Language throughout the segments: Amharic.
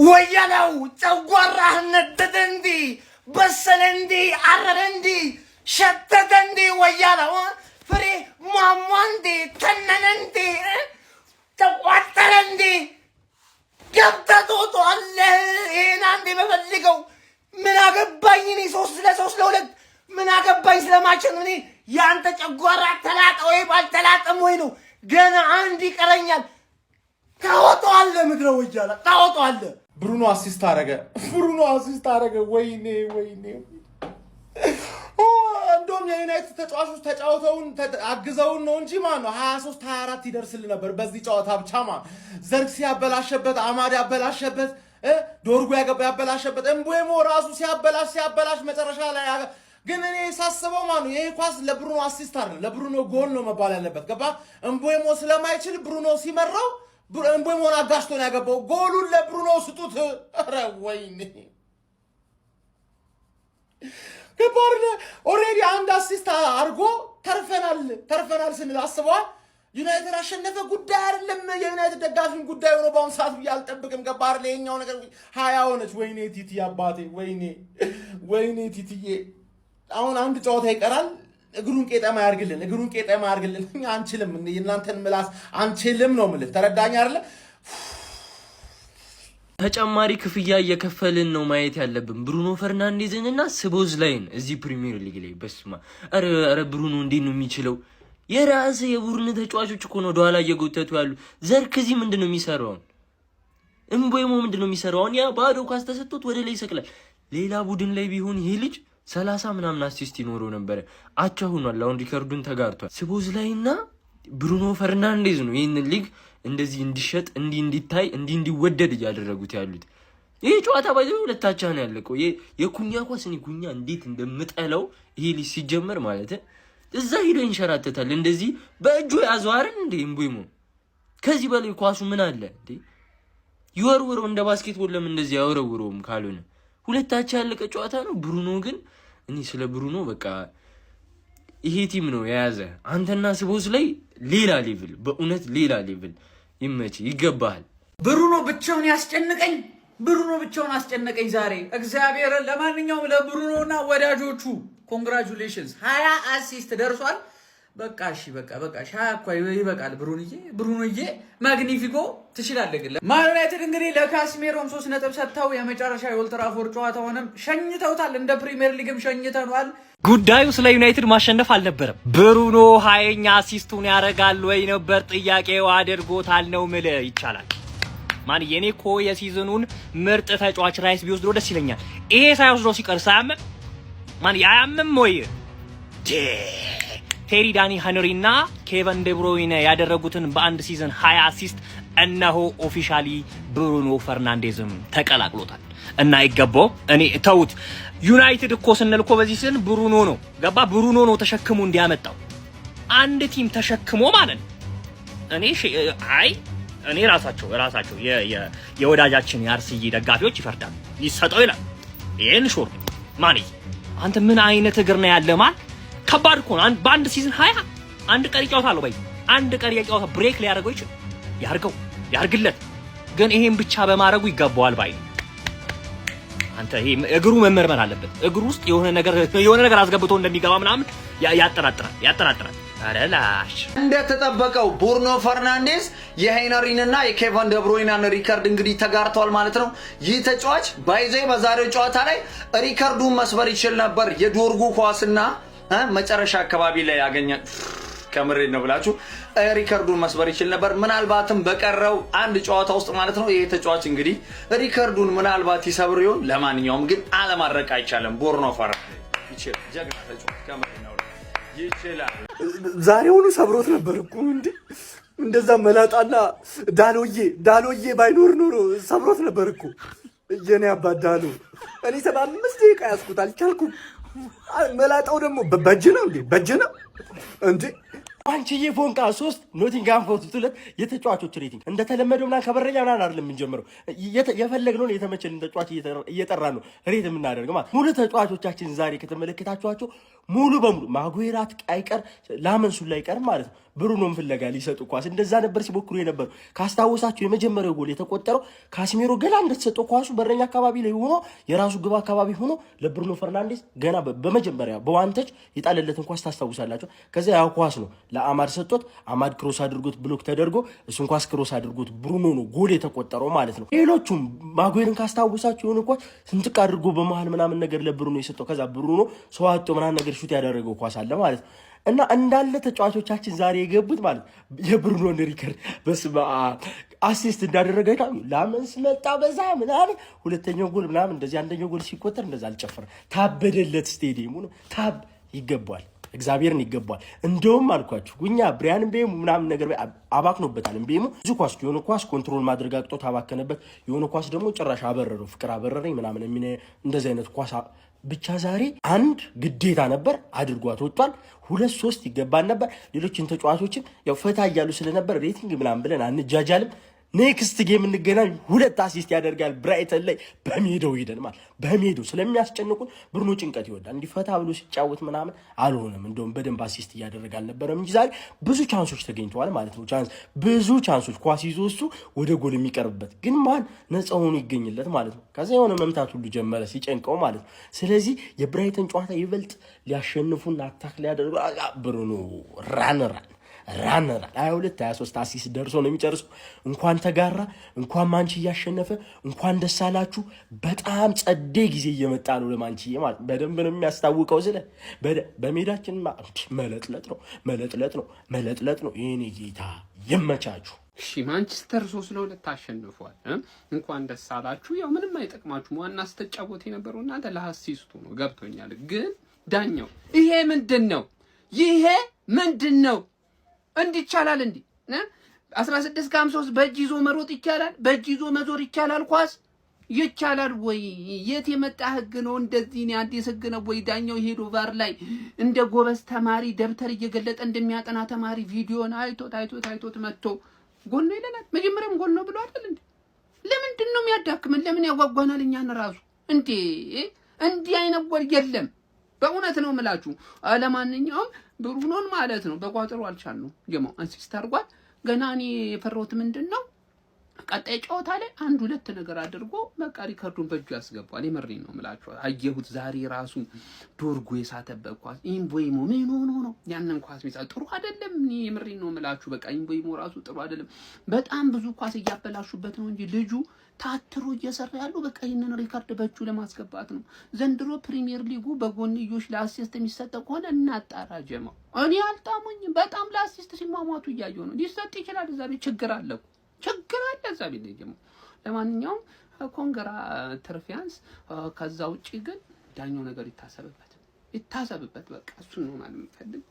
ወያለው ጨጓራህ ነደደ እንዲ በሰለ እንዲ አረረ እንዲ ሸተተ እንዲ ወያለው ፍሬ ሟሟ እንዲ ተነነ እንዲ ተቋጠረ እንዲ ገብተህ አለ ይሄን አንዴ በፈልገው ምን አገባኝ እኔ 3-2 ምን አገባኝ ስለማችን እኔ ያንተ ጨጓራ ተላጠ ወይ ባልተላጠም ወይ ነው ገና አንድ ይቀረኛል ታወጣለ ምድረ ወያላ ታወጣለ ብሩኖ አሲስት አረገ ወይኔ እንደውም የዩናይትድ ተጫዋቾች ተጫውተውን አግዘውን ነው እንጂ ማን ነው 23-24 ይደርስል ነበር በዚህ ጨዋታ ብቻ ማን ዘርክሲ ያበላሸበት አማድ ያበላሸበት ዶርጉ ያበላሸበት እምቦሞ ራሱ ሲያበላሽ መጨረሻ ላይ ግን እኔ ሳስበው ማን ነው ይሄ ኳስ ለብሩኖ አሲስት አይደለም ለብሩኖ ጎል ነው መባል ያለበት ገባ እምቦሞ ስለማይችል ብሩኖ ሲመራው እምቦሞን አጋሽቶ ነው ያገባው ጎሉን ለብሩኖ ስጡት ኧረ ወይኔ ከባርለ ኦሬዲ አንድ አሲስት አርጎ ተርፈናል ስንል አስበዋል ዩናይትድ አሸነፈ ጉዳይ አይደለም የዩናይትድ ደጋፊን ጉዳይ ሆኖ ባውን ሰዓት ያልጠብቅም ገባር ለኛው ነገር 20 ሆነች ወይኔ ቲቲ አባቴ ወይኔ ቲቲዬ አሁን አንድ ጨዋታ ይቀራል እግሩን ቄጠማ ያርግልን እኛ አንችልም እናንተን ምላስ አንችልም ነው ማለት ተረዳኝ አይደለ ተጨማሪ ክፍያ እየከፈልን ነው ማየት ያለብን ብሩኖ ፈርናንዴዝንና ስቦዝላይን እዚህ ፕሪሚየር ሊግ ላይ በስማ አረ ብሩኖ እንዴት ነው የሚችለው የራስ የቡድን ተጫዋቾች እኮ ነው ዶላ እየጎተቱ ያሉ ዘርክዚ ምንድነው የሚሰራው እምቦሞ ምንድነው የሚሰራው ያ ባዶ ኳስ ተሰጥቶት ወደ ላይ ይሰቅላል ሌላ ቡድን ላይ ቢሆን ይሄ ልጅ 30 ምናምን አሲስት ይኖረው ነበር አቻ ሆኗል አሁን ሪከርዱን ተጋርቷል ስቦዝላይና ብሩኖ ፈርናንዴዝ ነው ይሄን ሊግ እንደዚህ እንዲሸጥ እንዲታይ እንዲወደድ ያደረጉት ያሉት ይሄ ጨዋታ ባይዘው ሁለታቻ ነው ያለቀው የኩኛ ኳስ እኔ ኩኛ እንዴት እንደምጠላው ይሄ ልጅ ሲጀመር ማለት እዛ ሄዶ ይንሸራተታል እንደዚህ በእጁ ያዟርን እንደ እምቦሞ ከዚህ በላይ ኳሱ ምን አለ እንዴ ይወርውሮ እንደ ባስኬትቦል ለምን እንደዚህ ያወረውሮም ካልሆነ ሁለታቻ ያለቀ ጨዋታ ነው ብሩኖ ግን እኔ ስለ ብሩኖ በቃ ይሄ ቲም ነው የያዘ አንተና ስቦስ ላይ ሌላ ሌቭል በእውነት ሌላ ሌቭል ይገባል ብሩኖ ብቻውን አስጨነቀኝ ዛሬ እግዚአብሔር ለማንኛውም ለብሩኖና ወዳጆቹ ኮንግራቹሌሽንስ 20 አሲስት ደርሷል በቃ እሺ 20 እኮ ይበቃል ብሩኖዬ ማግኒፊኮ ትችላለህ ግን ማን ዩናይትድ እንግዲህ ለካስሜሮም 3 ነጥብ ሰጥተው የመጨረሻ የኦልትራፎርድ ጨዋታውንም ሸኝተውታል እንደ ፕሪሚየር ሊግም ሸኝተናል ጉዳዩ ስለ ዩናይትድ ማሸነፍ አልነበረም ብሩኖ 20ኛ አሲስቱን ያረጋል ወይ ነበር ጥያቄው አድርጎታል ነው ምለ ይቻላል ማን የኔኮ የሲዝኑን ምርጥ ተጫዋች ራይስ ቢወስዶ ደስ ይለኛል ይሄ ሳይወስዶ ሲቀር ሳያመም ማን ያያመም ወይ ቴሪ ዳኒ ሃንሪና ኬቨን ደብሮይነ ያደረጉትን በአንድ ሲዝን 20 አሲስት እነሆ ኦፊሻሊ ብሩኖ ፈርናንዴዝም ተቀላቅሎታል እና ይገባው እኔ ተውት ዩናይትድ እኮ ስንልኮ በዚህ ሲዝን ብሩኖ ነው ገባ ብሩኖ ነው ተሸክሞ እንዲያመጣው አንድ ቲም ተሸክሞ ማለት እኔ ራሳቸው የወዳጃችን ያርሲይ ደጋፊዎች ይፈርዳሉ ይሰጠው ይላል ይሄን ሹር ማን አንተ ምን አይነት እግር ነው ያለ ማን ከባድ እኮ ነው በአንድ ሲዝን 20 አንድ ቀሪ ጨዋታ ባይ አንድ ቀሪ ጨዋታ ብሬክ ሊያደርገው ይችላል ያርግለት ግን ይሄን ብቻ በማድረጉ ይገባዋል ባይ አንተ ይሄ እግሩ መመርመር አለበት እግሩ ውስጥ የሆነ ነገር አስገብቶ እንደሚገባ ምናምን ያጠራጥራል አረላሽ እንደተጠበቀው ብሩኖ ፈርናንዴዝ የሄነሪንና የኬቨን ደብሮይናን ሪከርድ እንግዲህ ተጋርቷል ማለት ነው ይህ ተጫዋች ባይዘይ በዛሬው ጨዋታ ላይ ሪከርዱን መስበር ይችል ነበር የዶርጉ ኳስና መጨረሻ አካባቢ ላይ ያገኘ ከምሬ ነው ብላችሁ ሪከርዱን መስበር ይችል ነበር ምናልባትም በቀረው አንድ ጨዋታ ውስጥ ማለት ነው ይሄ ተጫዋች እንግዲህ ሪከርዱን ምናልባት ይሰብር ይሆን ለማንኛውም ግን አለማድረቅ አይቻልም ብሩኖ ፈርናንዴዝ ይችላል ጀግና ተጫዋች ከምሬ ነው ይችላል ዛሬውኑ ሰብሮት ነበር እኮ እንዴ እንደዛ መላጣና ዳሎዬ ባይኖር ኖሮ ሰብሮት ነበር እኮ የኔ አባዳሉ እኔ 75 ደቂቃ ያስኩት አልቻልኩም መላጣው ደግሞ በእጅ ነው እንዴ አንቺዬ ፎንቃ 3 ኖቲንግሃም ፎረስት 2 የተጫዋቾች ሬቲንግ እንደተለመደው ምናምን ከበረኛ ምናምን አይደለም የምንጀምረው። የፈለግነውን የተመቸልን ተጫዋች እየጠራን ነው ሬት የምናደርገው ማለት። ሙሉ ተጫዋቾቻችን ዛሬ ከተመለከታችኋቸው ሙሉ በሙሉ ማጉዌራት አይቀር ላመንሱን ላይ ቀር ማለት ነው ብሩኖን ፍለጋ ሊሰጡ ኳስ እንደዛ ነበር ሲሞክሩ የነበሩ። ካስታወሳችሁ የመጀመሪያው ጎል የተቆጠረው ካስሜሮ ገና እንደተሰጠው ኳሱ በረኛ አካባቢ ላይ ሆኖ የራሱ ግብ አካባቢ ሆኖ ለብሩኖ ፈርናንዴዝ ገና በመጀመሪያ በዋንተች የጣለለትን ኳስ ታስታውሳላችሁ። ከዛ ያው ኳስ ነው ለአማድ ሰጥቶት አማድ ክሮስ አድርጎት ብሎክ ተደርጎ እሱን ኳስ ክሮስ አድርጎት ብሩኖ ነው ጎል የተቆጠረው ማለት ነው። ሌሎቹም ማጉዌርን ካስታወሳችሁ የሆነ ኳስ ስንጥቅ አድርጎ በመሃል ምናምን ነገር ለብሩኖ የሰጠው ከዛ ብሩኖ ሰው አጥቶ ምናምን ነገር ሹት ያደረገው ኳስ አለ ማለት ነው። እና እንዳለ ተጫዋቾቻችን ዛሬ የገቡት ማለት የብሩኖን ሪከርድ በስመ አብ አሲስት እንዳደረገ ላመንስ መጣ በዛ ምናምን ሁለተኛው ጎል ምናምን እንደዚህ አንደኛው ጎል ሲቆጠር እንደዛ አልጨፈረ ታበደለት ስቴዲየሙ ነው። ታብ ይገባዋል፣ እግዚአብሔርን ይገባዋል። እንደውም አልኳችሁ ጉኛ ብሪያን ቤሙ ምናምን ነገር አባክኖበታል። ቤሙ ብዙ ኳስ የሆነ ኳስ ኮንትሮል ማድረግ አቅቶት አባከነበት፣ የሆነ ኳስ ደግሞ ጭራሽ አበረረው። ፍቅር አበረረኝ ምናምን እንደዚህ አይነት ኳስ ብቻ ዛሬ አንድ ግዴታ ነበር አድርጓት ወጥቷል። 2-3 ይገባል ነበር። ሌሎችን ተጫዋቾችን ያው ፈታ እያሉ ስለነበር ሬቲንግ ምናምን ብለን አንጃጃልም። ኔክስት ጌም እንገናኝ። 2 አሲስት ያደርጋል ብራይተን ላይ በሜዳው ሄደን ማለት በሜዳው ስለሚያስጨንቁን ብሩኖ ጭንቀት ይወዳል። እንዲፈታ ብሎ ሲጫወት ምናምን አልሆነም። እንደውም በደንብ አሲስት እያደረገ አልነበረም እንጂ ዛሬ ብዙ ቻንሶች ተገኝተዋል ማለት ነው። ብዙ ቻንሶች ኳስ ይዞ እሱ ወደ ጎል የሚቀርብበት ግን ማን ነፃ ሆኖ ይገኝለት ማለት ነው። ከዛ የሆነ መምታት ሁሉ ጀመረ ሲጨንቀው ማለት ነው። ስለዚህ የብራይተን ጨዋታ ይበልጥ ሊያሸንፉና አታክ ሊያደርጉ ብሩኖ ራን 22 23 አሲስት ደርሶ ነው የሚጨርሰው። እንኳን ተጋራ እንኳን ማንቺ እያሸነፈ እንኳን ደስ አላችሁ። በጣም ጸዴ ጊዜ እየመጣ ነው ለማንቺ ማለት በደንብ ነው የሚያስታውቀው። ስለ በሜዳችን መለጥለጥ ነው። የኔ ጌታ ይመቻችሁ። እሺ ማንቸስተር 3-2 አሸንፏል። እንኳን ደስ አላችሁ። ያው ምንም አይጠቅማችሁም። ዋና ስተጫወት የነበረው እናንተ ለአሲስቱ ነው ገብቶኛል። ግን ዳኛው ይሄ ምንድን ነው? እንዲህ ይቻላል እንዴ? 16-53 በእጅ ይዞ መሮጥ ይቻላል? በእጅ ይዞ መዞር ይቻላል? ኳስ ይቻላል ወይ? የት የመጣ ህግ ነው? እንደዚህ ነው አዲስ ህግ ነው ወይ? ዳኛው ሄዶ ቫር ላይ እንደ ጎበዝ ተማሪ ደብተር እየገለጠ እንደሚያጠና ተማሪ ቪዲዮን አይቶት መጥቶ ጎል ነው ይለናል። መጀመሪያም ጎል ነው ብሎ አይደል እንዴ? ለምንድን ነው የሚያዳክመን? ለምን ያጓጓናል እኛን ራሱ እንዴ? እንዲህ አይነት ጎል የለም። በእውነት ነው የምላችሁ። ለማንኛውም ብሩኖን ማለት ነው በቋጠሮ አልቻልነው ጀማው አሲስት አድርጓል። ገና እኔ የፈራሁት ምንድነው ቀጣይ ጨዋታ ላይ 1-2 ነገር አድርጎ በቃ ሪከርዱን በእጁ ያስገባል። የመሪን ነው የምላችሁ። አየሁት ዛሬ ራሱ ዶርጎ የሳተበት ኳስ ኢምቦይሞ ምን ሆኖ ነው ያንን ኳስ ሚሳ ጥሩ አይደለም። እኔ የመሪን ነው የምላችሁ። በቃ ኢምቦይሞ ራሱ ጥሩ አይደለም። በጣም ብዙ ኳስ እያበላሹበት ነው እንጂ ልጁ ታትሮ እየሰራ ያለው በቃ ይሄንን ሪከርድ በእጁ ለማስገባት ነው። ዘንድሮ ፕሪሚየር ሊጉ በጎንዮሽ ለአሲስት የሚሰጠው ከሆነ እናጣራ ጀማው። እኔ አልጣሙኝም። በጣም ለአሲስት ሲማማቱ እያየሁ ነው። ሊሰጥ ይችላል። እዛ ቤት ችግር አለ እዛ ቤት ጀማው። ለማንኛውም ኮንግራ ትርፊያንስ። ከዛ ውጪ ግን ዳኛው ነገር ይታሰብበት። በቃ እሱ ነው ማለት የምፈልግ።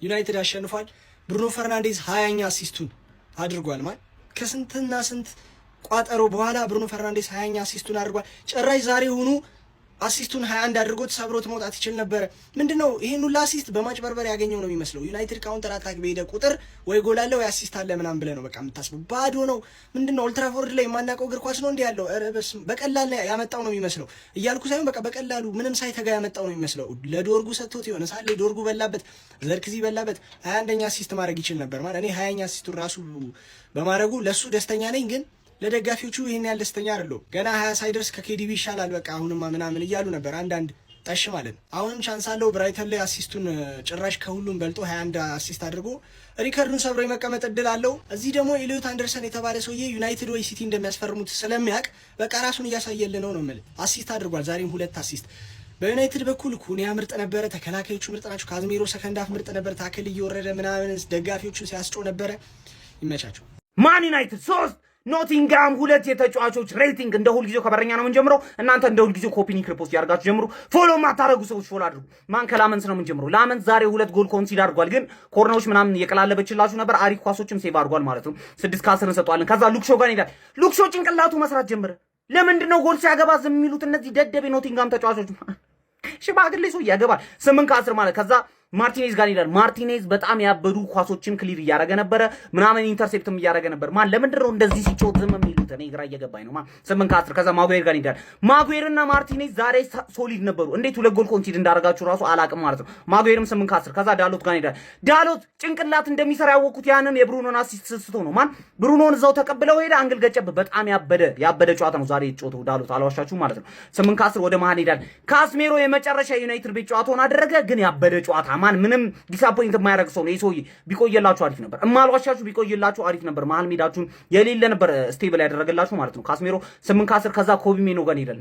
ዩናይትድ አሸንፏል። ብሩኖ ፈርናንዴዝ 20ኛ አሲስቱን አድርጓል ማለት ከስንትና ስንት ቋጠሮ በኋላ ብሩኖ ፈርናንዴዝ 20ኛ አሲስቱን አድርጓል። ጭራሽ ዛሬ ሆኑ አሲስቱን 21 አድርጎት ሰብሮት መውጣት ይችል ነበር። ምንድነው ይሄን ሁሉ አሲስት በማጭበርበር ያገኘው ነው የሚመስለው። ዩናይትድ ካውንተር አታክ በሄደ ቁጥር ወይ ጎል አለ ወይ አሲስት አለ ምናምን ብለህ ነው በቃ የምታስበው። ባዶ ነው። ምንድነው ኦልድ ትራፎርድ ላይ የማናውቀው እግር ኳስ ነው እንዴ ያለው? ኧረ በስመ በቀላል ያመጣው ነው የሚመስለው እያልኩ ሳይሆን በቃ በቀላሉ ምንም ሳይተጋ ያመጣው ነው የሚመስለው። ለዶርጉ ሰጥቶት የሆነ ሳለ ዶርጉ በላበት፣ ዘርክዚ በላበት። 21ኛ አሲስት ማድረግ ይችል ነበር ማለት እኔ 20ኛ አሲስቱን ራሱ በማድረጉ ለሱ ደስተኛ ነኝ ግን ለደጋፊዎቹ ይሄን ያህል ደስተኛ አይደለም። ገና 20 ሳይደርስ ከኬዲቢ ይሻላል በቃ አሁንማ ምናምን እያሉ ነበር አንዳንድ ጠሽ ማለት ነው። አሁንም ቻንስ አለው ብራይተን ላይ አሲስቱን ጭራሽ ከሁሉም በልጦ 21 አሲስት አድርጎ ሪከርዱን ሰብሮ የመቀመጥ እድል አለው። እዚህ ደግሞ ኤሊዮት አንደርሰን የተባለ ሰውዬ ዩናይትድ ወይ ሲቲ እንደሚያስፈርሙት ስለሚያውቅ በቃ ራሱን እያሳየልን ነው የምልህ። አሲስት አድርጓል ዛሬም 2 አሲስት። በዩናይትድ በኩል ኩኒያ ምርጥ ነበረ፣ ተከላካዮቹ ምርጥ ናቸው። ካዝሜሮ ሰከንድ ሃፍ ምርጥ ነበር፣ ታክል እየወረደ ምናምን ደጋፊዎቹን ሲያስጮ ነበረ። ይመቻቸው። ማን ዩናይትድ 3 ኖቲንግሃም 2 የተጫዋቾች ሬቲንግ እንደ ሁልጊዜው ከበረኛ ነው የምንጀምረው። እናንተ እንደ ሁልጊዜው ኮፒ ሊንክ ሪፖስት ያርጋችሁ ጀምሩ። ፎሎ ማታረጉ ሰዎች ፎሎ አድርጉ። ማን ከላመንስ ነው የምንጀምረው። ላመንስ ዛሬ 2 ጎል ኮንሲድ አድርጓል፣ ግን ኮርነሮች ምናምን እየቀላለበችላችሁ ነበር። አሪፍ ኳሶችም ሴቭ አድርጓል ማለት ነው። 6 ከ10 እንሰጠዋለን። ከዛ ሉክሾ ጋር ይላል። ሉክሾ ጭንቅላቱ መስራት ጀመረ። ለምንድን ነው ጎል ሲያገባ ዝም የሚሉት እነዚህ ደደብ ኖቲንግሃም ተጫዋቾች? ሽማግሌ ሰው ያገባል 8 ከ10 ማለት ከዛ ማርቲኔዝ ጋር ይላል። ማርቲኔዝ በጣም ያበዱ ኳሶችን ክሊር እያደረገ ነበረ ምናምን ኢንተርሴፕትም እያደረገ ነበር። ማን ለምንድን ነው እንደዚህ ሲጮት ዝም የሚሉት? እኔ ግራ እየገባኝ ነው። 8-10 ከዛ ማጉዌር ጋር ይላል። ማጉዌርና ማርቲኔዝ ዛሬ ሶሊድ ነበሩ። እንዴት ሁለት ጎል ኮንሲድ እንዳደረጋችሁ ራሱ አላቅም ማለት ነው። ማጉዌርም 8-10 ከዛ ዳሎት ጋር ይላል። ዳሎት ጭንቅላት እንደሚሰራ ያወቁት ያንን የብሩኖን አሲስት ስስቶ ነው። ማን ብሩኖን እዛው ተቀብለው ሄደ አንግል ገጨበት። በጣም ያበደ ጨዋታ ነው ዛሬ የተጫወተው ዳሎት አልዋሻችሁ ማለት ነው። 8-10 ወደ መሀል ይላል። ካስሜሮ የመጨረሻ ዩናይትድ ቤት ጨዋታውን አደረገ። ግን ያበደ ጨዋታ ማን ምንም ዲስአፖይንት የማያደርግ ሰው ነው። ይሶይ ቢቆየላችሁ አሪፍ ነበር። እማልዋሻችሁ ቢቆየላችሁ አሪፍ ነበር። መሀል ሜዳችሁን የሌለ ነበር ስቴብል ያደረገላችሁ ማለት ነው። ካስሜሮ 8-10 ከዛ ኮቢ ሜኖ ጋር ይላል።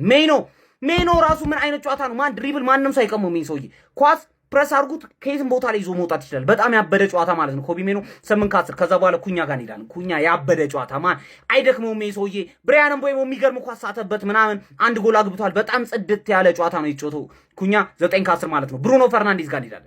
ሜኖ ራሱ ምን አይነት ጨዋታ ነው? ማን ድሪብል ማንንም ሳይቀመው ሜን ሰውዬ ኳስ ፕረስ አድርጉት ከየትም ቦታ ላይ ይዞ መውጣት ይችላል። በጣም ያበደ ጨዋታ ማለት ነው። ኮቢ ሜኖ 8-10 ከዛ በኋላ ኩኛ ጋር ይላል። ኩኛ ያበደ ጨዋታ ማን አይደክመውም ሜን ሰውዬ። ብራያን ምቤሞ የሚገርም ኳስ ሳተበት ምናምን አንድ ጎል አግብቷል። በጣም ጽድት ያለ ጨዋታ ነው የተጫወተው ኩኛ 9-10 ማለት ነው። ብሩኖ ፈርናንዴዝ ጋር ይላል።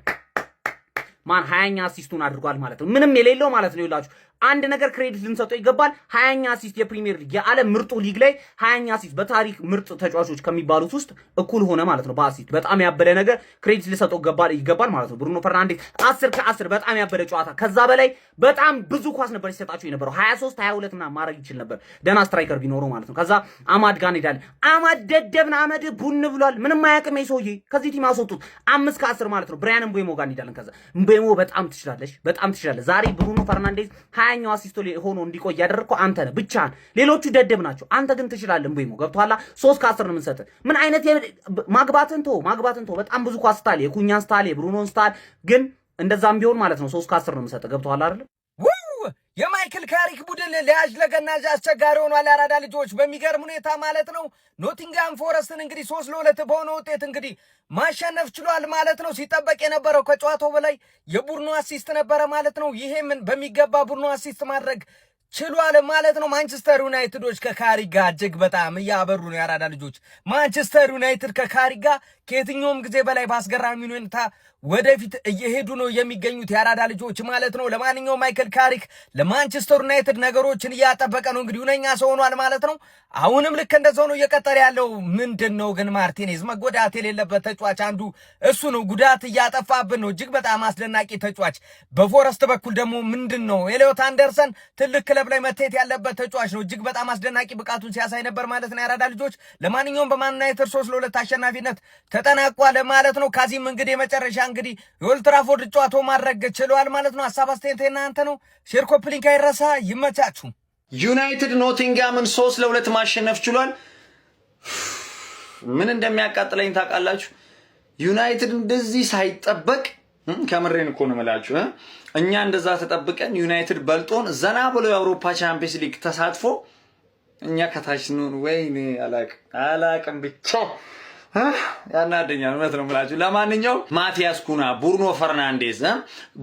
ማን 20ኛ አሲስቱን አድርጓል ማለት ነው። ምንም የሌለው ማለት ነው። ይላችሁ አንድ ነገር ክሬዲት ልንሰጠው ይገባል። 20ኛ አሲስት የፕሪሚየር ሊግ የዓለም ምርጡ ሊግ ላይ 20ኛ አሲስት በታሪክ ምርጥ ተጫዋቾች ከሚባሉት ውስጥ እኩል ሆነ ማለት ነው በአሲስት። በጣም ያበደ ነገር ክሬዲት ልንሰጠው ይገባል ማለት ነው። ብሩኖ ፈርናንዴዝ 10-10 በጣም ያበደ ጨዋታ። ከዛ በላይ በጣም ብዙ ኳስ ነበር ሲሰጣቸው የነበረው 23-22 እና ማድረግ ይችል ነበር ደና ስትራይከር ቢኖረው ማለት ነው። ከዛ አማድ ጋር እንሄዳለን። አማድ ደደብና አመድ ቡን ብሏል። ምንም አያውቅም ሰውዬ። ከዚህ ቲም አስወጡት 5-10 ማለት ነው። ብራያን ምቤሞ ጋር እንሄዳለን። ከዛ ምቤሞ በጣም ትችላለሽ። ዛሬ ብሩኖ ፈርናንዴዝ 20ኛው አሲስቶ ሆኖ እንዲቆይ ያደረግከው አንተ ነህ ብቻህን። ሌሎቹ ደደብ ናቸው። አንተ ግን ትችላለህ። ምቤሞ ገብቶሃል? 3-10 ነው የምንሰጥህ። ምን አይነት ማግባትን ተው። በጣም ብዙ ኳስ ስታል፣ የኩኛን ስታል፣ የብሩኖን ስታል፣ ግን እንደዛም ቢሆን ማለት ነው 3-10 ነው የምንሰጥህ። ገብቶሃል አይደል? የማይክል ካሪክ ቡድን ለያዥ ለገናዥ አስቸጋሪ ሆኗል። አራዳ ልጆች በሚገርም ሁኔታ ማለት ነው ኖቲንጋም ፎረስትን እንግዲህ 3-2 በሆነ ውጤት እንግዲህ ማሸነፍ ችሏል ማለት ነው። ሲጠበቅ የነበረው ከጨዋታው በላይ የቡድኑ አሲስት ነበረ ማለት ነው። ይሄምን በሚገባ ቡድኑ አሲስት ማድረግ ችሏል ማለት ነው። ማንቸስተር ዩናይትዶች ከካሪክ ጋር እጅግ በጣም እያበሩ ነው። የአራዳ ልጆች ማንቸስተር ዩናይትድ ከካሪክ ጋር ከየትኛውም ጊዜ በላይ በአስገራሚ ሁኔታ ወደፊት እየሄዱ ነው የሚገኙት የአራዳ ልጆች ማለት ነው። ለማንኛውም ማይክል ካሪክ ለማንቸስተር ዩናይትድ ነገሮችን እያጠበቀ ነው። እንግዲህ ሁነኛ ሰው ሆኗል ማለት ነው። አሁንም ልክ እንደዛው ነው እየቀጠለ ያለው። ምንድን ነው ግን ማርቲኔዝ መጎዳት የሌለበት ተጫዋች አንዱ እሱ ነው። ጉዳት እያጠፋብን ነው። እጅግ በጣም አስደናቂ ተጫዋች። በፎረስት በኩል ደግሞ ምንድን ነው ኤሊዮት አንደርሰን ትልቅ ክለብ ላይ መታየት ያለበት ተጫዋች ነው። እጅግ በጣም አስደናቂ ብቃቱን ሲያሳይ ነበር ማለት ነው የአራዳ ልጆች። ለማንኛውም በማን ዩናይትድ 3-2 አሸናፊነት ተጠናቋል ማለት ነው። ካዚም እንግዲህ የመጨረሻ እንግዲህ የኦልትራፎርድ ጨዋታው ማድረግ ችለዋል ማለት ነው። ሀሳብ አስተያየት እናንተ ነው። ሼር ኮፒ ሊንክ አይረሳ። ይመቻችሁ። ዩናይትድ ኖቲንጋምን 3-2 ማሸነፍ ችሏል። ምን እንደሚያቃጥለኝ ታውቃላችሁ? ዩናይትድ እንደዚህ ሳይጠበቅ ከምሬን እኮ ነው የምላችሁ። እኛ እንደዛ ተጠብቀን ዩናይትድ በልጦን ዘና ብሎ የአውሮፓ ቻምፒየንስ ሊግ ተሳትፎ እኛ ከታች ነው። ወይኔ አላቅም ብቻ ያናደኛል። እውነት ነው የምላችሁ። ለማንኛውም ማቲያስ ኩና፣ ብሩኖ ፈርናንዴዝ፣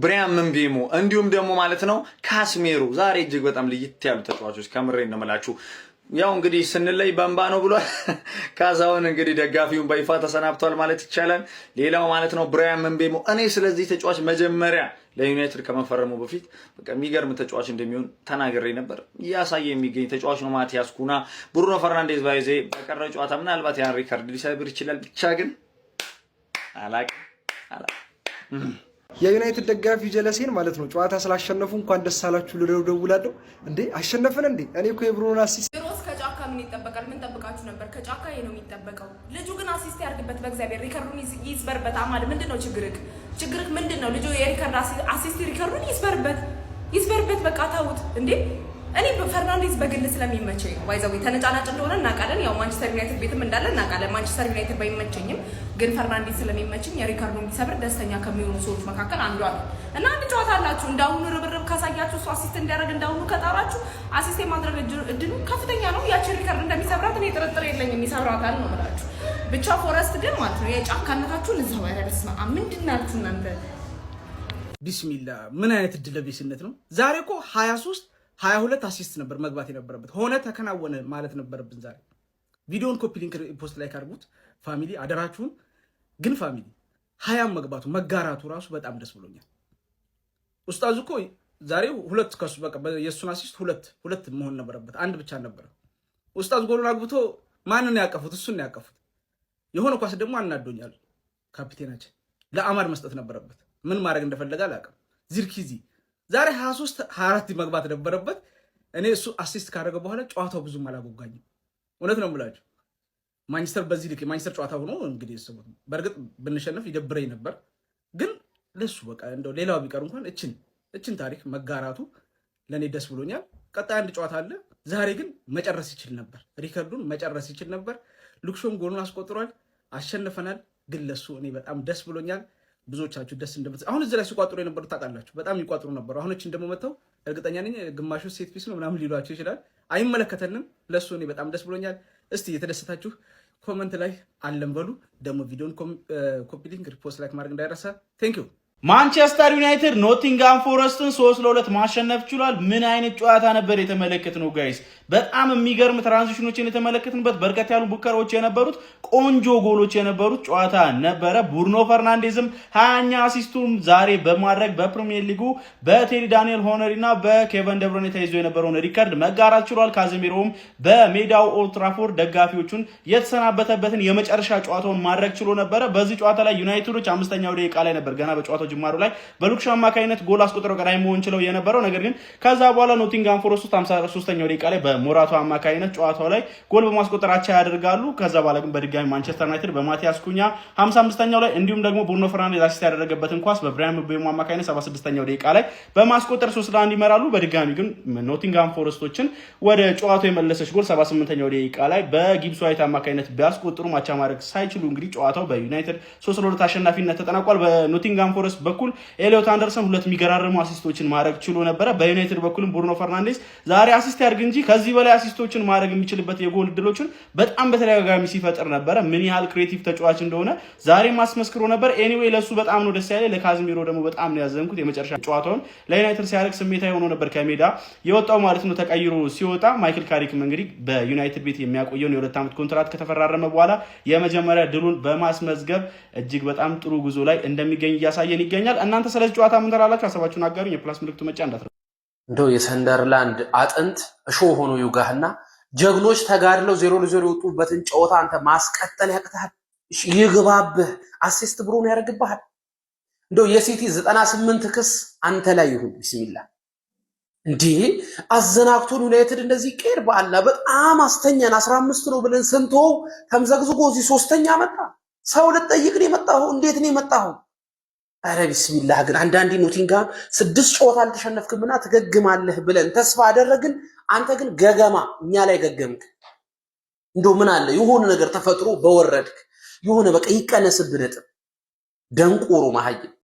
ብራያን ምቤሞ እንዲሁም ደግሞ ማለት ነው ካስሜሮ ዛሬ እጅግ በጣም ልይት ያሉ ተጫዋቾች ከምሬን ነው የምላችሁ። ያው እንግዲህ ስንለይ በእንባ ነው ብሏል ካሳሁን። እንግዲህ ደጋፊውን በይፋ ተሰናብቷል ማለት ይቻላል። ሌላው ማለት ነው ብራያን ምቤሞ። እኔ ስለዚህ ተጫዋች መጀመሪያ ለዩናይትድ ከመፈረሙ በፊት በቃ የሚገርም ተጫዋች እንደሚሆን ተናግሬ ነበር። እያሳየ የሚገኝ ተጫዋች ነው ማቲያስ ኩና። ብሩኖ ፈርናንዴዝ ባይዜ በቀረው ጨዋታ ምናልባት ያን ሪካርድ ሊሰብር ይችላል። ብቻ ግን አላቅም የዩናይትድ ደጋፊ ጀለሴን ማለት ነው ጨዋታ ስላሸነፉ እንኳን ደስ አላችሁ ልለው ደውላለሁ። እንዴ አሸነፈን እንዴ? እኔ እኮ የብሩኖ አሲስት ከጫካ ምን ይጠበቃል? ምን ጠብቃችሁ ነበር? ከጫካ ይሄ ነው የሚጠበቀው። ልጁ ግን አሲስት ያርግበት በእግዚአብሔር። ሪከርዱን ይስበርበት። አማድ ምንድነው ችግርክ ምንድነው? ልጁ የሪከርድ አሲስት ሪከርዱን ይስበርበት። በቃ ታውት እንዴ። እኔ ፈርናንዴዝ በግል ስለሚመቸኝ ነው። ባይዘው ተነጫናጭ እንደሆነ እናውቃለን። ያው ማንቸስተር ዩናይትድ ቤትም እንዳለ እናውቃለን። ማንቸስተር ዩናይትድ ባይመቸኝም ግን ፈርናንዴዝ ስለሚመቸኝ የሪከርዱን ቢሰብር ደስተኛ ከሚሆኑ ሰዎች መካከል አንዷ ነው እና አንድ ጨዋታ አላችሁ። እንዳሁኑ ርብርብ ካሳያችሁ እሱ አሲስት እንዲያደርግ እንዳሁኑ ከጣራችሁ አሲስት የማድረግ እድሉ ከፍተኛ ነው። ያቺን ሪከርድ እንደሚሰብራት እኔ ጥርጥር የለኝም። ይሰብራታል ነው የምላችሁ። ብቻ ፎረስት ግን ማለት ነው የጫካነታችሁን እዛው ያደርስማ። ምንድን ናችሁ እናንተ? ቢስሚላ ምን አይነት እድለ ቢስነት ነው ዛሬ እኮ 22 አሲስት ነበር መግባት የነበረበት። ሆነ ተከናወነ ማለት ነበረብን ዛሬ። ቪዲዮን ኮፒ ሊንክ ፖስት ላይ ካርጉት ፋሚሊ አደራችሁን። ግን ፋሚሊ 20 መግባቱ መጋራቱ ራሱ በጣም ደስ ብሎኛል። ኡስታዝ እኮ ዛሬ ሁለት ከሱ በቃ የሱን አሲስት ሁለት መሆን ነበረበት፣ አንድ ብቻ ነበር። ኡስታዝ ጎሉን አግብቶ ማንን ያቀፉት? እሱን ያቀፉት። የሆነ ኳስ ደግሞ አናዶኛል። ካፒቴናችን ለአማድ መስጠት ነበረበት። ምን ማድረግ እንደፈለገ አላውቅም። ዚርክዚ ዛሬ 23 24 መግባት ነበረበት። እኔ እሱ አሲስት ካደረገ በኋላ ጨዋታው ብዙም አላጓጓኝም። እውነት ነው የምላችሁ። ማንቸስተር በዚህ ልክ ማንቸስተር ጨዋታ ሆኖ እንግዲህ ሰው በርግጥ ብንሸነፍ ይደብረኝ ነበር፣ ግን ለሱ በቃ እንደው ሌላው ቢቀር እንኳን እችን ታሪክ መጋራቱ ለኔ ደስ ብሎኛል። ቀጣይ አንድ ጨዋታ አለ። ዛሬ ግን መጨረስ ይችል ነበር፣ ሪከርዱን መጨረስ ይችል ነበር። ሉክሾም ጎሉን አስቆጥሯል፣ አሸንፈናል። ግን ለሱ እኔ በጣም ደስ ብሎኛል። ብዙዎቻችሁ ደስ እንደምት አሁን እዚህ ላይ ሲቋጥሩ የነበሩት ታውቃላችሁ፣ በጣም ይቋጥሩ ነበር። አሁን እችን ደግሞ መተው እርግጠኛ ነኝ ግማሹ ሴት ፒስ ነው ምናምን ሊሏቸው ይችላል። አይመለከተንም። ለሱ እኔ በጣም ደስ ብሎኛል። እስቲ የተደሰታችሁ ኮመንት ላይ አለን በሉ። ደግሞ ቪዲዮን ኮፒ ሊንክ ሪፖስት ላይክ ማድረግ እንዳይረሳ። ቴንክ ዩ። ማንቸስተር ዩናይትድ ኖቲንጋም ፎረስትን 3-2 ማሸነፍ ችሏል። ምን አይነት ጨዋታ ነበር የተመለከትነው ጋይስ? በጣም የሚገርም ትራንዚሽኖችን የተመለከትንበት፣ በርከት ያሉ ቡከሮች የነበሩት፣ ቆንጆ ጎሎች የነበሩት ጨዋታ ነበረ። ብሩኖ ፈርናንዴዝም 20ኛ አሲስቱን ዛሬ በማድረግ በፕሪሚየር ሊጉ በቴሪ ዳንኤል ሆነሪ እና በኬቨን ደብሮን ተይዞ የነበረውን ሪከርድ መጋራት ችሏል። ካዘሚሮም በሜዳው ኦልድ ትራፎርድ ደጋፊዎቹን የተሰናበተበትን የመጨረሻ ጨዋታውን ማድረግ ችሎ ነበረ። በዚህ ጨዋታ ላይ ዩናይትዶች 5ኛው ደቂቃ ላይ ነበር ገና በጨዋታው ጅማሩ ላይ በሉክሻ አማካይነት ጎል አስቆጥረው ቀዳሚ መሆን ችለው የነበረው፣ ነገር ግን ከዛ በኋላ ኖቲንጋም ፎረስት 53ኛው ደቂቃ ላይ በሞራቶ አማካይነት ጨዋታው ላይ ጎል በማስቆጠር አቻ ያደርጋሉ። ከዛ በኋላ ግን በድጋሚ ማንቸስተር ዩናይትድ በማቲያስ ኩኛ 55ኛው ላይ እንዲሁም ደግሞ ብሩኖ ፈርናንዴዝ አሲስት ያደረገበትን ኳስ በብራያን ምቤሞ አማካይነት 76ኛው ደቂቃ ላይ በማስቆጠር 3-1 ይመራሉ። በድጋሚ ግን ኖቲንጋም ፎረስቶችን ወደ ጨዋታው የመለሰች ጎል 78ኛው ደቂቃ ላይ በጊብስ ዋይት አማካይነት ቢያስቆጥሩ ማቻ ማድረግ ሳይችሉ እንግዲህ ጨዋታው በዩናይትድ 3-2 አሸናፊነት ተጠናቋል። በኖቲንጋም ፎረስት በኩል ኤሊዮት አንደርሰን 2 የሚገራርሙ አሲስቶችን ማድረግ ችሎ ነበረ። በዩናይትድ በኩልም ብሩኖ ፈርናንዴዝ ዛሬ አሲስት ያድርግ እንጂ ከዚህ በላይ አሲስቶችን ማድረግ የሚችልበት የጎል እድሎችን በጣም በተደጋጋሚ ሲፈጥር ነበረ። ምን ያህል ክሬቲቭ ተጫዋች እንደሆነ ዛሬም አስመስክሮ ነበር። ኤኒዌይ ለሱ በጣም ነው ደስ ያለ። ለካዝሚሮ ደግሞ በጣም ነው ያዘንኩት። የመጨረሻ ጨዋታውን ለዩናይትድ ሲያደርግ ስሜታዊ ሆኖ ነበር ከሜዳ የወጣው ማለት ነው። ተቀይሮ ሲወጣ ማይክል ካሪክም እንግዲህ በዩናይትድ ቤት የሚያቆየውን የ2 ዓመት ኮንትራት ከተፈራረመ በኋላ የመጀመሪያ ድሉን በማስመዝገብ እጅግ በጣም ጥሩ ጉዞ ላይ እንደሚገኝ እያሳየን ይገኛል። እናንተ ስለዚህ ጨዋታ ምን ተላላችሁ? ሀሳባችሁን አጋሩኝ። የፕላስ ምልክቱ መጫ እንዳትረሱ። እንደው የሰንደርላንድ አጥንት እሾ ሆኖ ይውጋህና ጀግኖች ተጋድለው 0-0 የወጡበትን ጨዋታ አንተ ማስቀጠል ያቅታል። ይግባብህ። አሲስት ብሩን ያደርግብሃል። እንደው የሲቲ 98 ክስ አንተ ላይ ይሁን። ቢስሚላህ እንዴ አዘናክቶን ዩናይትድ እንደዚህ ቄር ባላ በጣም አስተኛን። 15 ነው ብለን ስንቶ ተምዘግዝጎ እዚህ 3ኛ መጣ። ሰው ልጠይቅ ነው የመጣው። እንዴት ነው የመጣው? አረ ቢስሚላህ። ግን አንዳንዴ ኖቲንጋም 6 ጨዋታ አልተሸነፍክምና ትገግማለህ ብለን ተስፋ አደረግን። አንተ ግን ገገማ እኛ ላይ ገገምክ። እንደው ምን አለ የሆነ ነገር ተፈጥሮ በወረድክ የሆነ በቃ ይቀነስብህ ነጥብ። ደንቆሮ ማህይ